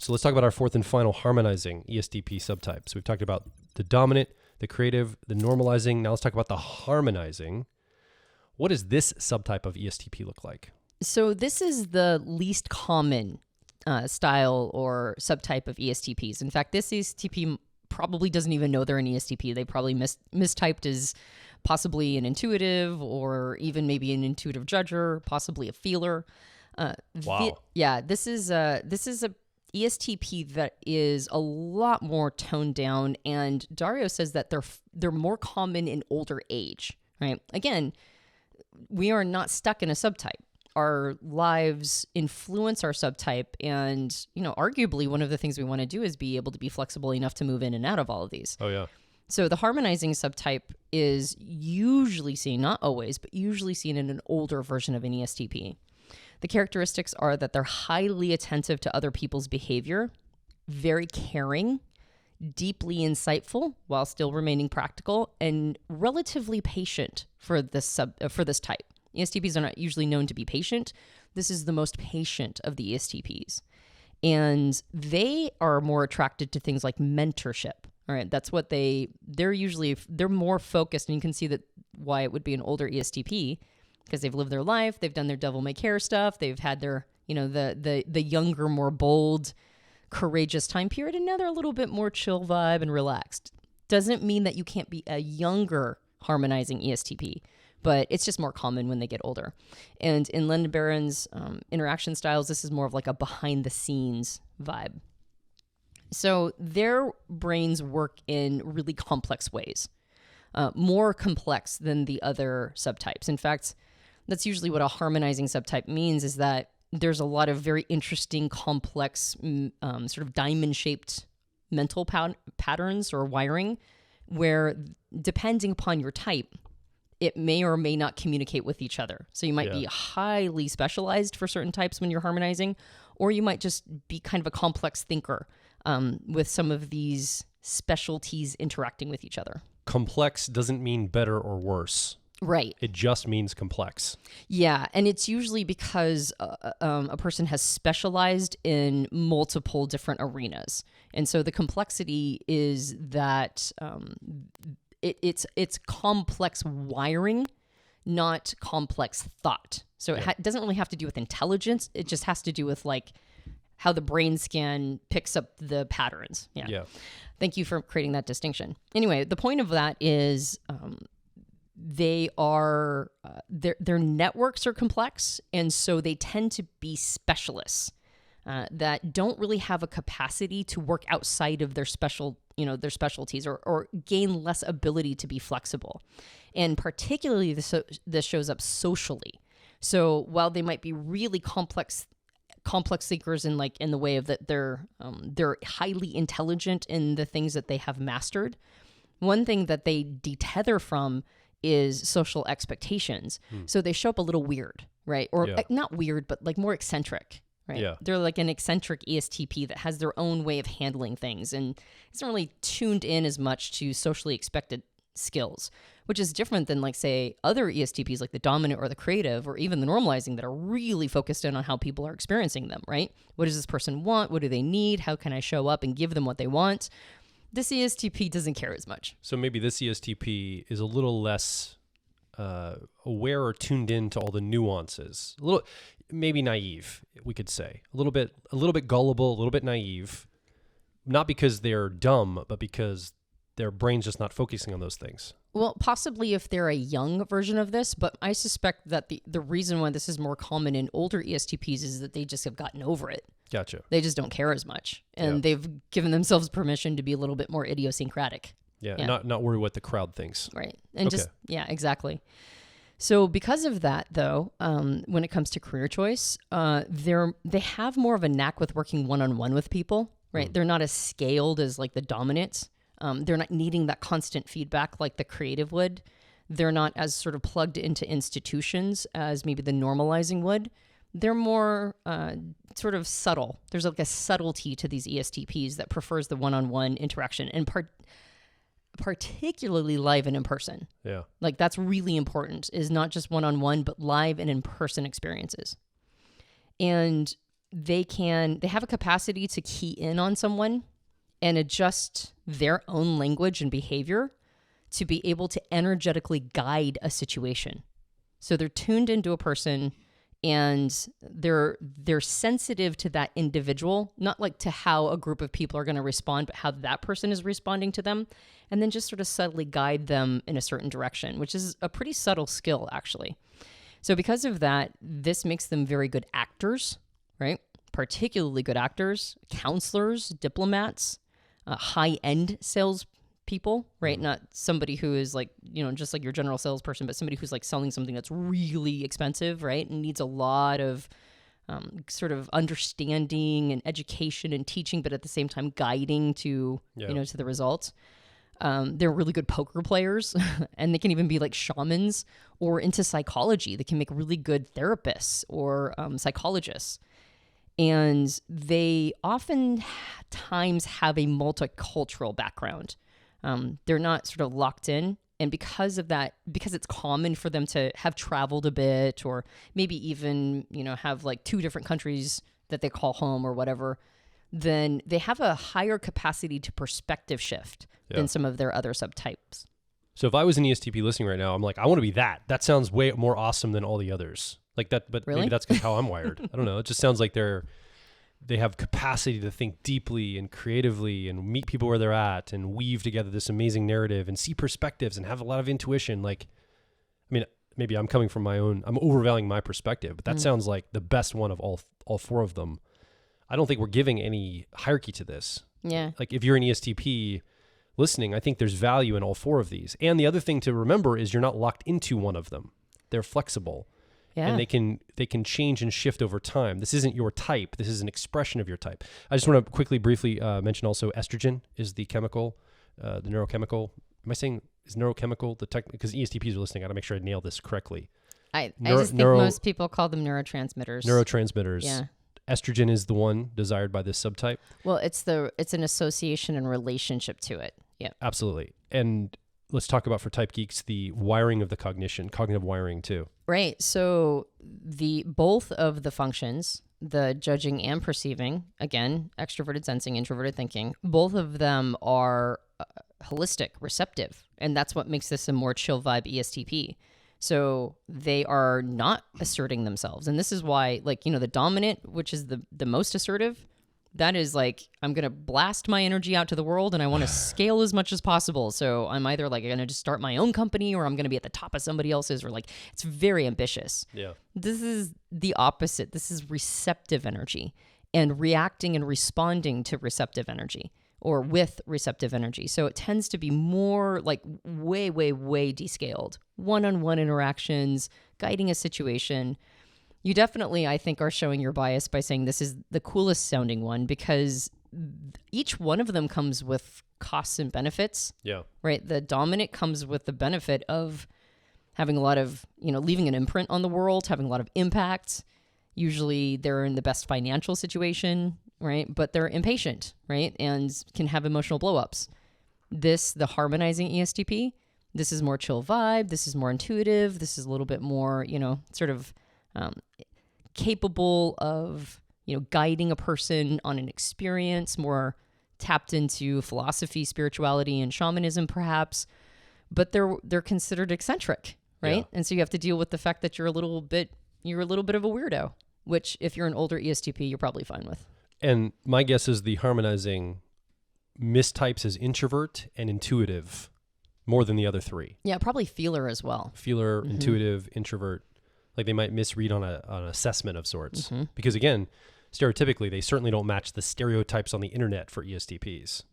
So let's talk about our fourth and final harmonizing ESTP subtypes. We've talked about the dominant, the creative, the normalizing. Now let's talk about the harmonizing. What does this subtype of ESTP look like? So this is the least common style or subtype of ESTPs. In fact, this ESTP probably doesn't even know they're an ESTP. They probably mistyped as possibly an intuitive or even maybe an intuitive judger, possibly a feeler. Wow. This is a ESTP that is a lot more toned down, and Dario says that they're more common in older age, right? Again, we are not stuck in a subtype. Our lives influence our subtype, and arguably one of the things we want to do is be able to be flexible enough to move in and out of all of these. Oh yeah. So the harmonizing subtype is usually seen, not always, but usually seen in an older version of an ESTP. The characteristics are that they're highly attentive to other people's behavior, very caring, deeply insightful while still remaining practical, and relatively patient for this type. ESTPs are not usually known to be patient. This is the most patient of the ESTPs. And they are more attracted to things like mentorship. All right, that's what they're more focused, and you can see that why it would be an older ESTP, because they've lived their life, they've done their devil may care stuff, they've had their, the younger, more bold, courageous time period, and now they're a little bit more chill vibe and relaxed. Doesn't mean that you can't be a younger harmonizing ESTP, but it's just more common when they get older. And in Lindenbaron's interaction styles, this is more of like a behind-the-scenes vibe. So their brains work in really complex ways, more complex than the other subtypes. In fact, that's usually what a harmonizing subtype means, is that there's a lot of very interesting, complex, sort of diamond-shaped mental patterns or wiring where, depending upon your type, it may or may not communicate with each other. So you might be highly specialized for certain types when you're harmonizing, or you might just be kind of a complex thinker with some of these specialties interacting with each other. Complex doesn't mean better or worse. Right. It just means complex. Yeah, and it's usually because a person has specialized in multiple different arenas. And so the complexity is that it's complex wiring, not complex thought. So it doesn't really have to do with intelligence. It just has to do with like how the brain scan picks up the patterns. Yeah. Thank you for creating that distinction. Anyway, the point of that is their networks are complex, and so they tend to be specialists that don't really have a capacity to work outside of their specialties or gain less ability to be flexible. And particularly this shows up socially. So while they might be really complex thinkers in the way of that they're highly intelligent in the things that they have mastered, one thing that they detether from is social expectations. So they show up a little weird, right? Or not weird, but like more eccentric, right? Yeah. They're like an eccentric ESTP that has their own way of handling things and isn't really tuned in as much to socially expected skills, which is different than like, say, other ESTPs like the dominant or the creative or even the normalizing that are really focused in on how people are experiencing them, right? What does this person want? What do they need? How can I show up and give them what they want? This ESTP doesn't care as much. So maybe this ESTP is a little less aware or tuned in to all the nuances. A little, maybe naive, we could say. A little bit gullible, a little bit naive. Not because they're dumb, but because their brain's just not focusing on those things. Well, possibly if they're a young version of this, but I suspect that the reason why this is more common in older ESTPs is that they just have gotten over it. Gotcha. They just don't care as much. And they've given themselves permission to be a little bit more idiosyncratic. Yeah. Not worry what the crowd thinks. Right. And exactly. So because of that, though, when it comes to career choice, they have more of a knack with working one-on-one with people, right? They're not as scaled as like the dominants. They're not needing that constant feedback like the creative would. They're not as sort of plugged into institutions as maybe the normalizing would. They're more sort of subtle. There's like a subtlety to these ESTPs that prefers the one-on-one interaction and particularly live and in person. Yeah. Like that's really important, is not just one-on-one, but live and in-person experiences. And they have a capacity to key in on someone and adjust their own language and behavior to be able to energetically guide a situation. So they're tuned into a person and they're sensitive to that individual, not like to how a group of people are going to respond, but how that person is responding to them, and then just sort of subtly guide them in a certain direction, which is a pretty subtle skill, actually. So because of that, this makes them very good actors, right? Particularly good actors, counselors, diplomats, high-end salespeople, right? Not somebody who is like, just like your general salesperson, but somebody who's like selling something that's really expensive, right? And needs a lot of sort of understanding and education and teaching, but at the same time guiding to, to the results. They're really good poker players and they can even be like shamans or into psychology. They can make really good therapists or psychologists. And they oftentimes have a multicultural background. They're not sort of locked in. And because of that, because it's common for them to have traveled a bit or maybe even, have like 2 different countries that they call home or whatever, then they have a higher capacity to perspective shift than some of their other subtypes. So if I was an ESTP listening right now, I'm like, I want to be that. That sounds way more awesome than all the others. Like that, but Really? Maybe that's how I'm wired. I don't know. It just sounds like they have capacity to think deeply and creatively and meet people where they're at and weave together this amazing narrative and see perspectives and have a lot of intuition. Like, I mean, maybe I'm coming from I'm overvaluing my perspective, but that sounds like the best one of all 4 of them. I don't think we're giving any hierarchy to this. Yeah. Like if you're an ESTP listening, I think there's value in all 4 of these. And the other thing to remember is you're not locked into one of them. They're flexible. Yeah. And they can change and shift over time. This isn't your type. This is an expression of your type. I just want to briefly mention also estrogen is the chemical, the neurochemical. Am I saying is neurochemical the tech? Because ESTPs are listening. I got to make sure I nail this correctly. I just think most people call them neurotransmitters. Neurotransmitters. Yeah. Estrogen is the one desired by this subtype. Well, it's an association and relationship to it. Yeah. Absolutely. And let's talk about, for type geeks, the wiring of the cognitive wiring too. Right. So both of the functions, the judging and perceiving, again, extroverted sensing, introverted thinking, both of them are holistic, receptive. And that's what makes this a more chill vibe ESTP. So they are not asserting themselves. And this is why, the dominant, which is the most assertive, that is like, I'm going to blast my energy out to the world and I want to scale as much as possible. So I'm either going to just start my own company or I'm going to be at the top of somebody else's, or it's very ambitious. Yeah. This is the opposite. This is receptive energy and reacting and responding to receptive energy or with receptive energy. So it tends to be more way, way, way descaled. One-on-one interactions, guiding a situation. You definitely, I think, are showing your bias by saying this is the coolest sounding one because each one of them comes with costs and benefits. Yeah. Right? The dominant comes with the benefit of having a lot of, leaving an imprint on the world, having a lot of impact. Usually they're in the best financial situation, right? But they're impatient, right? And can have emotional blow-ups. The harmonizing ESTP, this is more chill vibe. This is more intuitive. This is a little bit more, sort of capable of, guiding a person on an experience, more tapped into philosophy, spirituality, and shamanism, perhaps. But they're considered eccentric, right? Yeah. And so you have to deal with the fact that you're a little bit of a weirdo, which if you're an older ESTP, you're probably fine with. And my guess is the harmonizing mistypes as introvert and intuitive more than the other 3. Yeah, probably feeler as well. Feeler, intuitive, introvert. Like they might misread on an assessment of sorts. Because again, stereotypically, they certainly don't match the stereotypes on the internet for ESTPs.